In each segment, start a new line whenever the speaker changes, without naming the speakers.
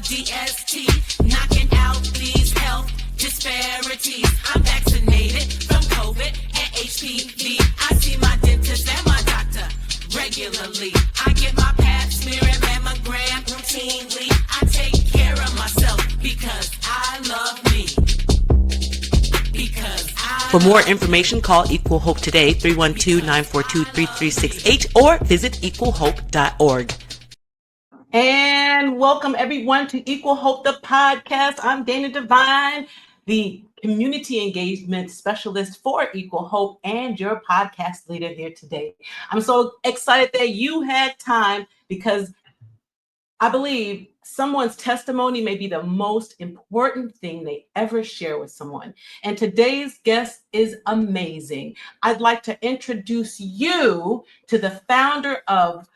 DST, knocking out these health disparities. I'm vaccinated from COVID and HPV. I see my dentist and my doctor regularly. I get my pap smear and mammogram routinely. I take care of myself because I love me.
For more information, call Equal Hope today, 312-942-3368, or visit equalhope.org. And welcome everyone to Equal Hope, the podcast. I'm Dana Devine, the community engagement specialist for Equal Hope and your podcast leader here today. I'm so excited that you had time because I believe someone's testimony may be the most important thing they ever share with someone. And today's guest is amazing. I'd like to introduce you to the founder of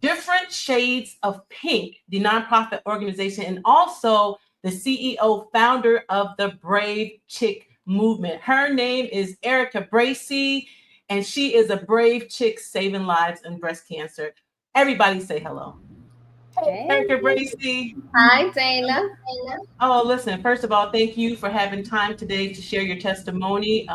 Different Shades of Pink, the nonprofit organization, and also the CEO founder of the Brave Chick movement. Her name is Erika Bracey, and she is a brave chick saving lives in breast cancer. Everybody say hello.
Hey.
Erika Bracey.
Hi, Dana.
Oh, listen, first of all, thank you for having time today to share your testimony.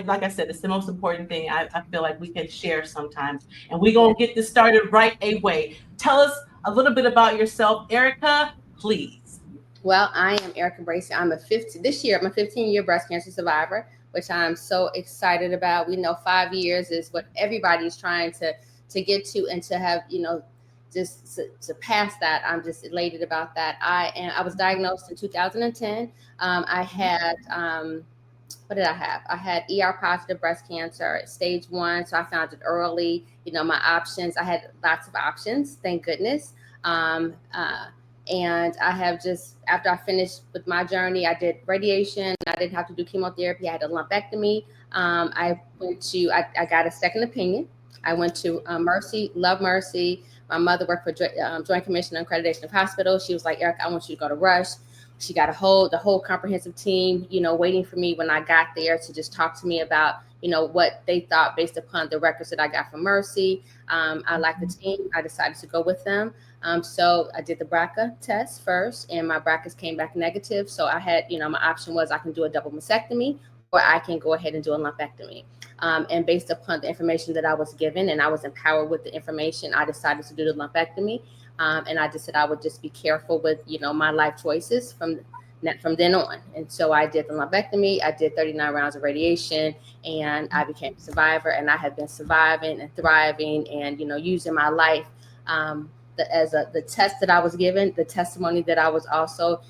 Like I said, it's the most important thing I feel like we can share sometimes. And we're going to get this started right away. Tell us a little bit about yourself, Erika, please.
Well, I am Erika Bracey. I'm a 15-year breast cancer survivor, which I'm so excited about. We know 5 years is what everybody's trying to get to, and to have, just to pass that, I'm just elated about that. I was diagnosed in 2010. I had, what did I have? I had ER positive breast cancer, stage 1. So I found it early. My options, I had lots of options, thank goodness. And I have just, after I finished with my journey, I did radiation. I didn't have to do chemotherapy. I had a lumpectomy. I got a second opinion. I went to Mercy, love Mercy. My mother worked for Joint Commission on Accreditation of Hospitals. She was like, Eric, I want you to go to Rush. She got the whole comprehensive team, waiting for me when I got there to just talk to me about, what they thought based upon the records that I got from Mercy. I liked the team. I decided to go with them. So I did the BRCA test first, and my BRCAs came back negative. So I had, my option was I can do a double mastectomy, or I can go ahead and do a lumpectomy. And based upon the information that I was given, and I was empowered with the information, I decided to do the lumpectomy. And I just said I would just be careful with, my life choices from then on. And so I did the lumpectomy. I did 39 rounds of radiation, and I became a survivor. And I have been surviving and thriving, and using my life the test that I was given, the testimony that I was also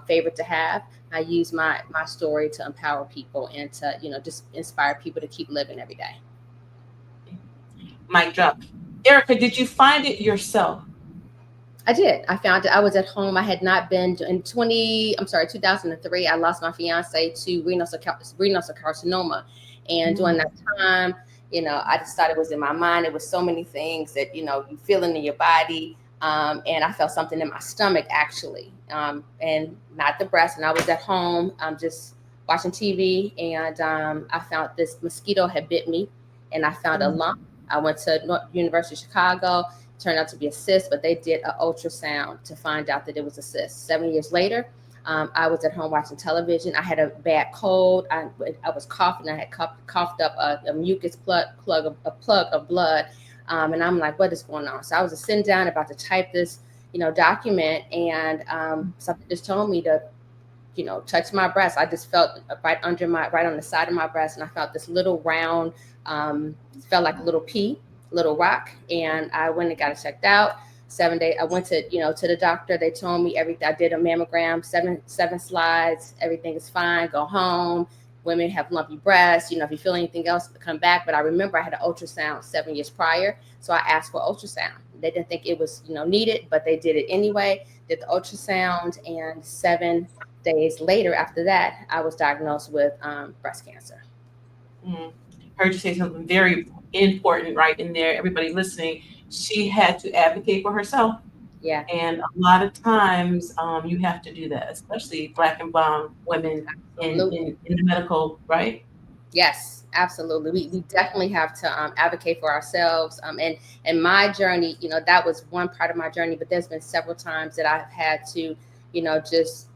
favored to have. I use my story to empower people and to just inspire people to keep living every day.
Mic drop. Erika, did you find it yourself?
I did. I found it. I was at home. I had not been in 2003. I lost my fiance to renal cell carcinoma, and during that time, I just thought it was in my mind. It was so many things that you feeling in your body. And I felt something in my stomach, actually, and not the breast. And I was at home, just watching TV, and I found this mosquito had bit me, and I found a lump. I went to University of Chicago. Turned out to be a cyst, but they did an ultrasound to find out that it was a cyst. 7 years later, I was at home watching television. I had a bad cold. I was coughing. I had coughed up a mucus plug of blood. And I'm like, what is going on? So I was just sitting down about to type this, document, and something just told me to, touch my breast. I just felt right on the side of my breast, and I felt this little round, felt like a little pea, little rock, and I went and got it checked out. 7 days. I went to, to the doctor. They told me everything. I did a mammogram, seven slides. Everything is fine. Go home. Women have lumpy breasts. If you feel anything else, come back. But I remember I had an ultrasound 7 years prior. So I asked for ultrasound. They didn't think it was, needed, but they did it anyway. Did the ultrasound, and 7 days later after that, I was diagnosed with breast cancer.
Heard you say something very important right in there. Everybody listening, she had to advocate for herself.
Yeah.
And a lot of times you have to do that, especially Black and brown women in the medical, right?
Yes, absolutely. We definitely have to advocate for ourselves. And my journey, that was one part of my journey, but there's been several times that I've had to, just,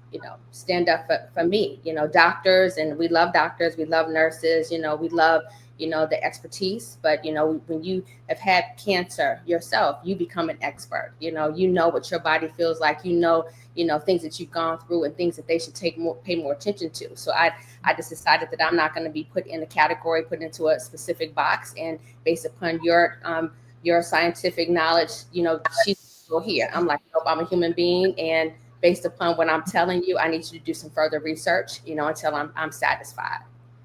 stand up for me, doctors, and we love doctors, we love nurses, we love, the expertise. But, when you have had cancer yourself, you become an expert, what your body feels like, things that you've gone through and things that they should pay more attention to. So I just decided that I'm not going to be put in a category, put into a specific box, and based upon your scientific knowledge, she's still here. I'm like, nope, I'm a human being, and based upon what I'm telling you, I need you to do some further research, until I'm satisfied.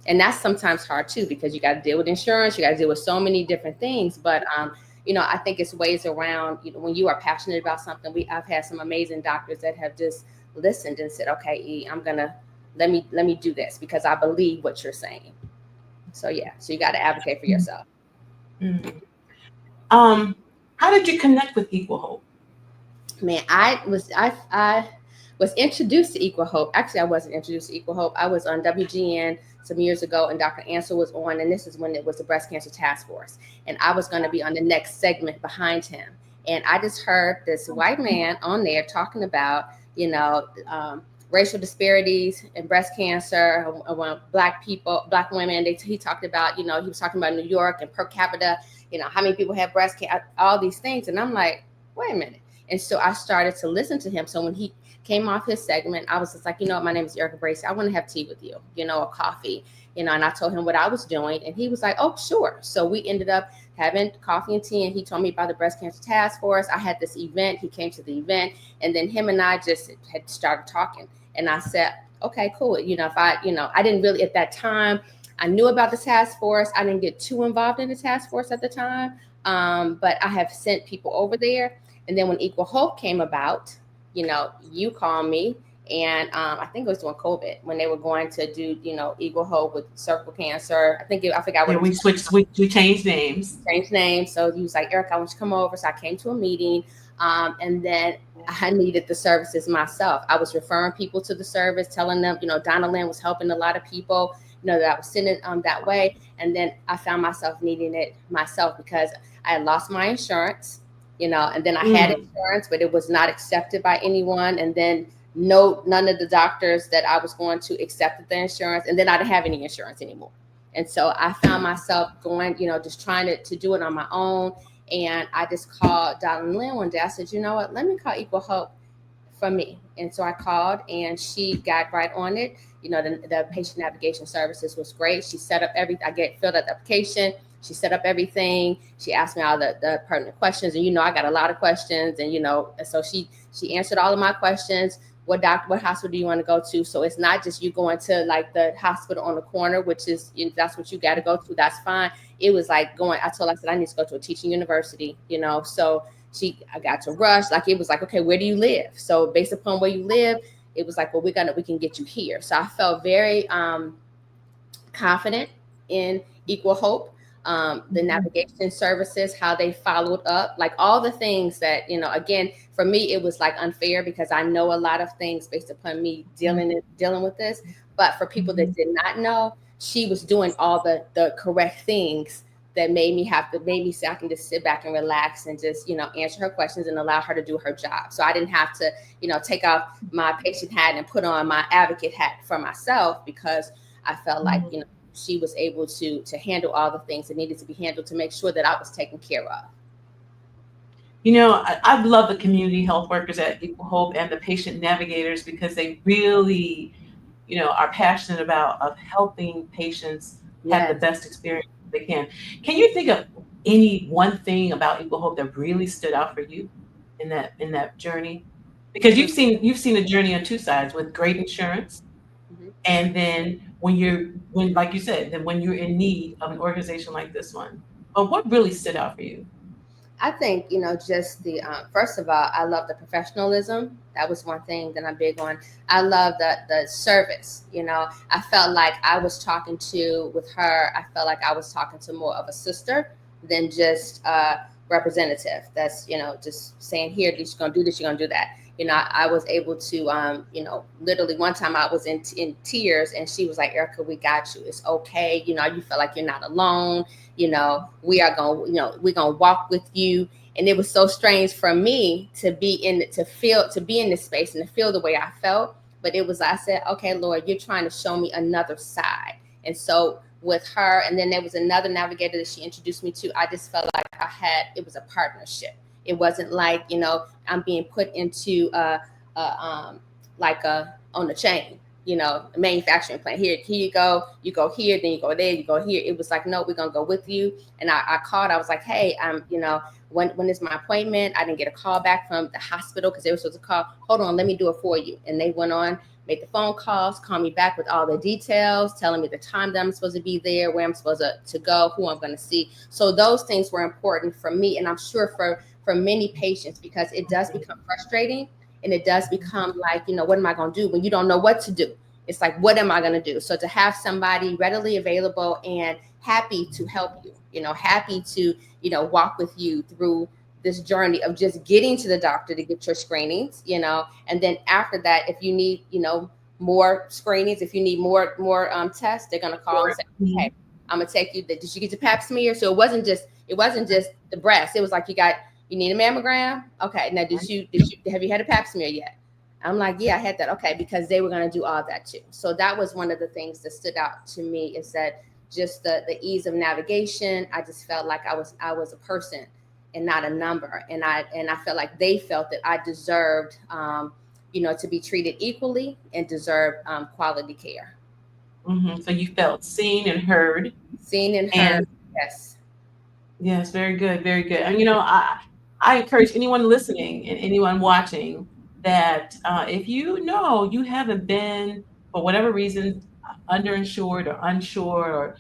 And that's sometimes hard too, because you got to deal with insurance, you got to deal with so many different things. But I think it's ways around. When you are passionate about something, I've had some amazing doctors that have just listened and said, okay, I'm gonna let me do this because I believe what you're saying. So yeah, so you got to advocate for yourself.
Mm-hmm. How did you connect with Equal Hope?
Man, I was introduced to Equal Hope. Actually, I wasn't introduced to Equal Hope. I was on WGN some years ago, and Dr. Ansel was on, and this is when it was the Breast Cancer Task Force, and I was going to be on the next segment behind him. And I just heard this white man on there talking about, racial disparities in breast cancer, Black people, Black women. He talked about, he was talking about New York and per capita, how many people have breast cancer, all these things. And I'm like, wait a minute. And so I started to listen to him. So when he came off his segment, I was just like, my name is Erika Bracey. I want to have tea with you, a coffee, and I told him what I was doing. And he was like, oh, sure. So we ended up having coffee and tea, and he told me about the Breast Cancer Task Force. I had this event. He came to the event, and then him and I just had started talking. And I said, okay, cool. If I didn't really at that time, I knew about the task force. I didn't get too involved in the task force at the time. But I have sent people over there. And then when Equal Hope came about, you called me, and I think it was during COVID when they were going to do, Equal Hope with cervical cancer. I forgot what.
Yeah, we changed names.
Changed names. So he was like, Eric, I want you to come over. So I came to a meeting, and then I needed the services myself. I was referring people to the service, telling them, Donna Lynn was helping a lot of people, that I was sending that way. And then I found myself needing it myself because I had lost my insurance. And then I had insurance, but it was not accepted by anyone. And then none of the doctors that I was going to accept the insurance. And then I didn't have any insurance anymore. And so I found myself going, just trying to do it on my own. And I just called Donna Lynn one day. I said, you know what, let me call Equal Hope for me. And so I called, and she got right on it. The patient navigation services was great. She set up everything. Filled out the application. She set up everything. She asked me all the pertinent questions. And, I got a lot of questions. And, and so she answered all of my questions. What hospital do you want to go to? So it's not just you going to like the hospital on the corner, which is, that's what you got to go to. That's fine. It was like I said, I need to go to a teaching university, so I got to rush. Like, it was like, okay, where do you live? So based upon where you live, it was like, well, we can get you here. So I felt very confident in Equal Hope. The navigation services, how they followed up, like all the things that, again, for me, it was like unfair because I know a lot of things based upon me dealing with this. But for people that did not know, she was doing all the correct things that made me say I can just sit back and relax and just, answer her questions and allow her to do her job. So I didn't have to, take off my patient hat and put on my advocate hat for myself because I felt like, she was able to handle all the things that needed to be handled to make sure that I was taken care of.
I love the community health workers at Equal Hope and the patient navigators because they really, are passionate about helping patients have the best experience they can. Can you think of any one thing about Equal Hope that really stood out for you in that journey? Because you've seen a journey on two sides with great insurance. And then like you said, then when you're in need of an organization like this one, but what really stood out for you?
I think, just the, first of all, I love the professionalism. That was one thing that I'm big on. I love the service. I felt like I was talking with her. I felt like I was talking to more of a sister than just a representative. That's, just saying, here, you're going to do this, you're going to do that. I was able to, literally one time I was in tears, and she was like, Erika, we got you. It's okay. You feel like you're not alone. We are going, we're going to walk with you. And it was so strange for me to be in this space and to feel the way I felt. But I said, okay, Lord, you're trying to show me another side. And so with her, and then there was another navigator that she introduced me to, I just felt like it was a partnership. It wasn't like, I'm being put into on the chain, a manufacturing plant. Here you go here, then you go there, you go here. It was like, no, we're gonna go with you. And I called, I was like, hey, when is my appointment? I didn't get a call back from the hospital because they were supposed to call. Hold on, let me do it for you. And they went on, made the phone calls, call me back with all the details, telling me the time that I'm supposed to be there, where I'm supposed to go, who I'm going to see. So those things were important for me, and I'm sure for many patients, because it does become frustrating, and it does become like, what am I going to do when you don't know what to do? It's like, what am I going to do? So to have somebody readily available and happy to help you, happy to, walk with you through this journey of just getting to the doctor to get your screenings, and then after that, if you need, more screenings, if you need more tests, they're going to call and say, hey, I'm going to take you. Did you get your pap smear? So it wasn't just the breast. It was like, you need a mammogram. Okay. Now, have you had a pap smear yet? I'm like, yeah, I had that. Okay. Because they were going to do all that too. So that was one of the things that stood out to me, is that just the ease of navigation. I just felt like I was a person and not a number. And I felt like they felt that I deserved, to be treated equally and deserve quality care.
Mm-hmm. So you felt seen and heard.
Yes.
Yes, very good, very good. And I encourage anyone listening and anyone watching that if you haven't been, for whatever reason, underinsured or unsure or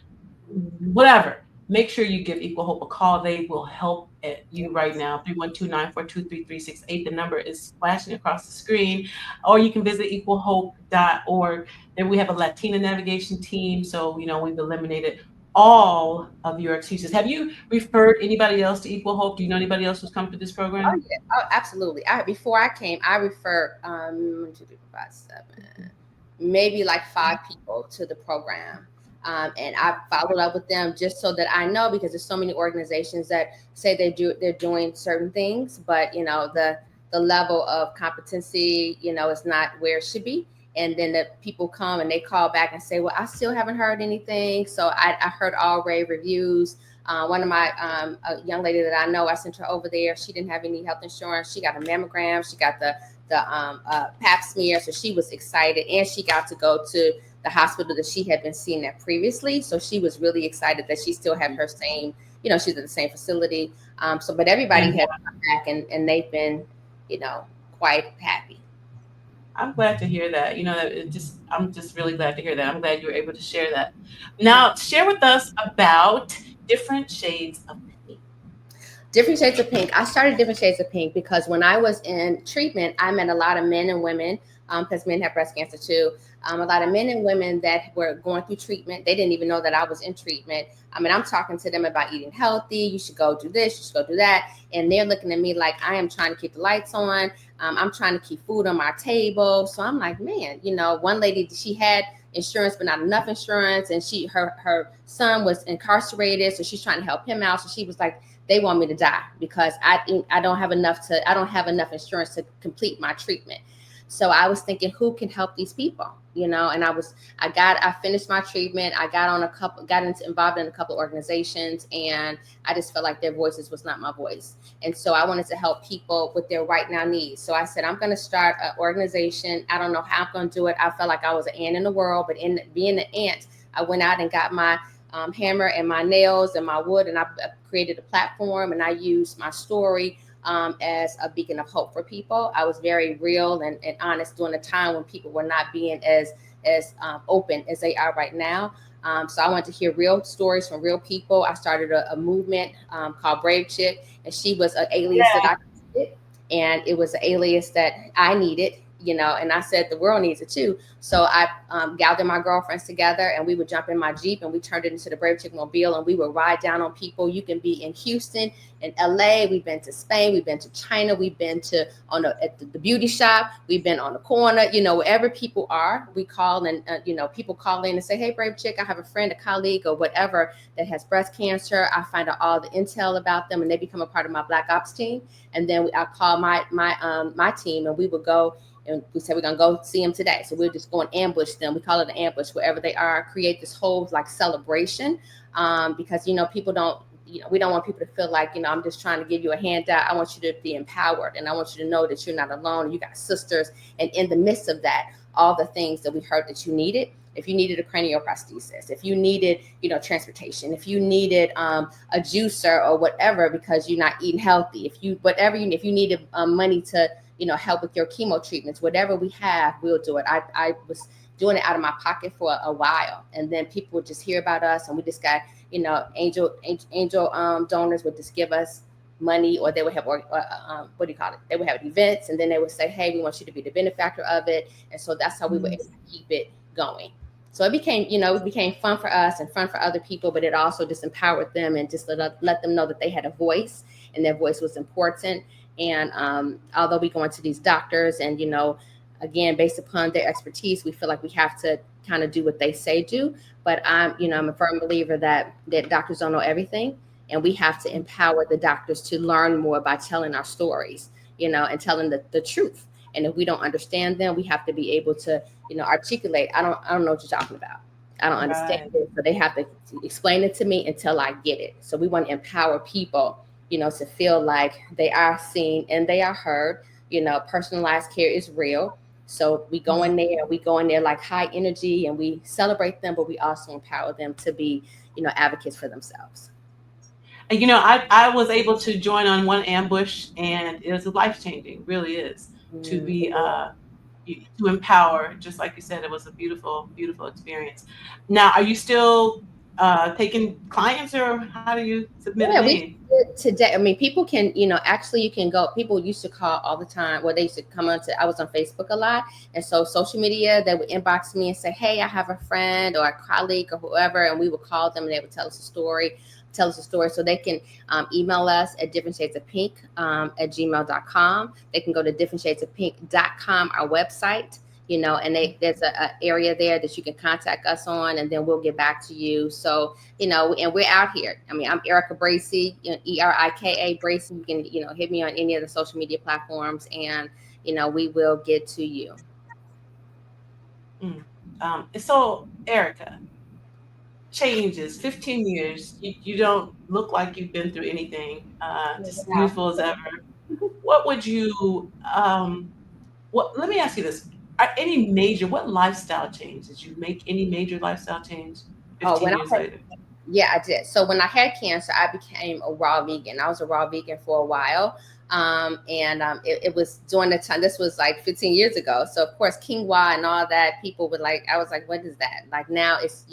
whatever, make sure you give Equal Hope a call. They will help you right now. 312-942-3368. The number is flashing across the screen. Or you can visit equalhope.org. Then we have a Latina navigation team. So, we've eliminated all of your excuses. Have you referred anybody else to Equal Hope? Do you know anybody else who's come to this program?
Oh, yeah. Oh, absolutely. Before I came, I referred 1, 2, 3, 4, 5, 7, maybe like 5 people to the program. And I followed up with them just so that I know, because there's so many organizations that say they're doing certain things, but the level of competency, is not where it should be. And then the people come and they call back and say, well, I still haven't heard anything. So I heard all rave reviews. One of my a young lady that I know, I sent her over there. She didn't have any health insurance. She got a mammogram. She got the pap smear. So she was excited, and she got to go to the hospital that she had been seen at previously. So she was really excited that she still had her same, she's at the same facility. But everybody had come back and they've been, quite happy.
I'm glad to hear that. I'm just really glad to hear that. I'm glad you were able to share that. Now, share with us about different shades of pink.
Different shades of pink. I started different shades of pink because when I was in treatment, I met a lot of men and women, because men have breast cancer too. A lot of men and women that were going through treatment. They didn't even know that I was in treatment. I mean, I'm talking to them about eating healthy. You should go do this. You should go do that. And they're looking at me like I am trying to keep the lights on. I'm trying to keep food on my table. So I'm like, man, one lady, she had insurance, but not enough insurance. And her son was incarcerated. So she's trying to help him out. So she was like, they want me to die because I don't have enough insurance to complete my treatment. So I was thinking, who can help these people? And I finished my treatment. I got involved in a couple of organizations, and I just felt like their voices was not my voice. And so I wanted to help people with their right now needs. So I said, I'm going to start an organization. I don't know how I'm going to do it. I felt like I was an ant in the world, but in being an ant, I went out and got my hammer and my nails and my wood, and I created a platform, and I used my story as a beacon of hope for people. I was very real and honest during a time when people were not being as open as they are right now. So I wanted to hear real stories from real people. I started a movement called Brave Chick, and she was an alias that I needed, and it was an alias that I needed, and I said the world needs it too. So I gathered my girlfriends together, and we would jump in my Jeep, and we turned it into the Brave Chick Mobile, and we would ride down on people. You can be in Houston, in LA, we've been to Spain, we've been to China, we've been to at the beauty shop, we've been on the corner, wherever people are, we call, and people call in and say, hey, Brave Chick, I have a friend, a colleague, or whatever that has breast cancer. I find out all the intel about them, and they become a part of my Black Ops team. And then I call my team, and we would go, and we said, we're going to go see them today. So we'll just go and ambush them. We call it an ambush, wherever they are, create this whole like celebration. Because, people don't, we don't want people to feel like, I'm just trying to give you a handout. I want you to be empowered, and I want you to know that you're not alone. You got sisters. And in the midst of that, all the things that we heard that you needed. If you needed a cranioprosthesis, if you needed, transportation, if you needed a juicer or whatever, because you're not eating healthy, if you needed money to, help with your chemo treatments, whatever we have, we'll do it. I was doing it out of my pocket for a while, and then people would just hear about us, and we just got, angel donors would just give us money, or they would have, what do you call it? They would have events, and then they would say, hey, we want you to be the benefactor of it. And so that's how we would keep it going. So it became fun for us and fun for other people, but it also just empowered them and just let them know that they had a voice, and their voice was important. And although we go into these doctors, and again, based upon their expertise, we feel like we have to kind of do what they say do. But I'm a firm believer that doctors don't know everything, and we have to empower the doctors to learn more by telling our stories, and telling the truth. And if we don't understand them, we have to be able to, articulate. I don't know what you're talking about. I don't understand it. So they have to explain it to me until I get it. So we want to empower people, to feel like they are seen and they are heard. Personalized care is real. So we go in there like high energy, and we celebrate them, but we also empower them to be, advocates for themselves.
And I was able to join on one ambush, and it was life-changing, really is, to be to empower. Just like you said, it was a beautiful, beautiful experience. Now, are you still taking clients, or how do you submit a name?
Today, I mean, people can, actually you can go, people used to call all the time. Well, they used to come I was on Facebook a lot. And so social media, they would inbox me and say, hey, I have a friend or a colleague or whoever. And we would call them, and they would tell us a story. So they can email us at differentshadesofpink at gmail.com. They can go to differentshadesofpink.com, our website, and there's a area there that you can contact us on, and then we'll get back to you. So, and we're out here. I mean, I'm Erika Bracey, Erika Bracey. You can, hit me on any of the social media platforms, and, we will get to you.
So, Erika, changes, 15 years, you don't look like you've been through anything, just beautiful as ever. What would you, let me ask you this. What lifestyle change? Did you make any major lifestyle change 15 years later?
Yeah, I did. So when I had cancer, I became a raw vegan. I was a raw vegan for a while. It was during the time, this was like 15 years ago. So of course, quinoa and all that, people would I was like, what is that? Like now it's,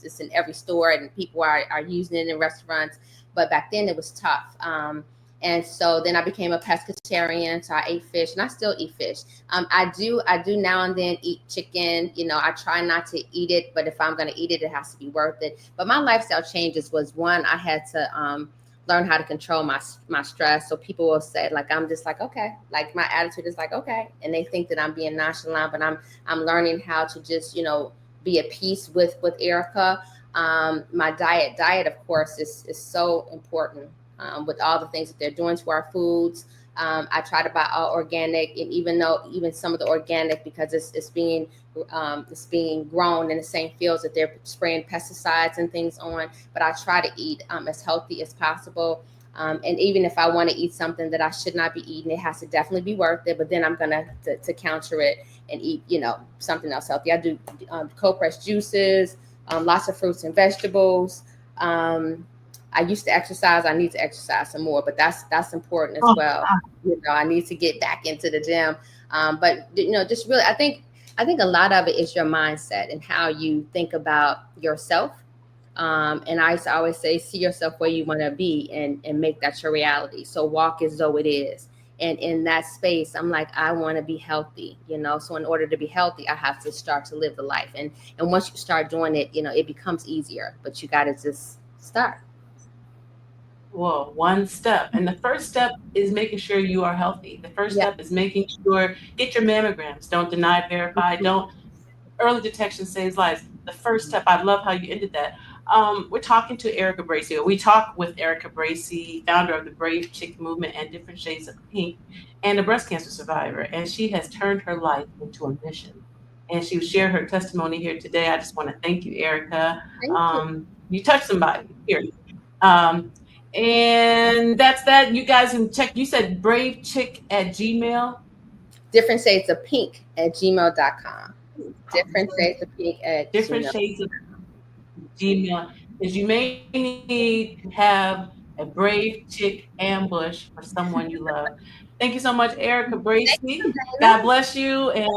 it's in every store, and people are using it in restaurants. But back then it was tough. And so then I became a pescatarian. So I ate fish, and I still eat fish. I do now and then eat chicken. I try not to eat it, but if I'm going to eat it, it has to be worth it. But my lifestyle changes was, one, I had to learn how to control my stress. So people will say, like, I'm just like, okay, like my attitude is like, okay. And they think that I'm being nonchalant, but I'm learning how to just, be at peace with Erika. My diet, of course, is so important. With all the things that they're doing to our foods. I try to buy all organic, and even some of the organic, because it's being grown in the same fields that they're spraying pesticides and things on. But I try to eat as healthy as possible. And even if I want to eat something that I should not be eating, it has to definitely be worth it. But then I'm gonna to counter it and eat, something else healthy. I do cold pressed juices, lots of fruits and vegetables. I used to exercise. I need to exercise some more, but that's important as well. I need to get back into the gym. But just really, I think a lot of it is your mindset and how you think about yourself. And I always say, see yourself where you want to be, and make that your reality. So walk as though it is. And in that space, I'm like, I want to be healthy, So in order to be healthy, I have to start to live the life. And once you start doing it, it becomes easier. But you got to just start.
Well, one step. And the first step is making sure you are healthy. The first
Yeah.
step is making sure, get your mammograms. Don't deny, verify. Don't, early detection saves lives. The first step, I love how you ended that. We're talking to Erika Bracey. We talk with Erika Bracey, founder of the Brave Chick Movement and Different Shades of Pink, and a breast cancer survivor. And she has turned her life into a mission. And she will share her testimony here today. I just want to thank you, Erika.
Thank you.
You touched somebody, period. Um, and that's that. You guys can check. You said Brave Chick at Gmail.
Different shades of pink at gmail.com. Different shades of pink at
Different
gmail.
shades of Gmail, because you may need to have a brave chick ambush for someone you love. Thank you so much, Erika
Thank
Bracey.
you,
God
Dana.
bless you. And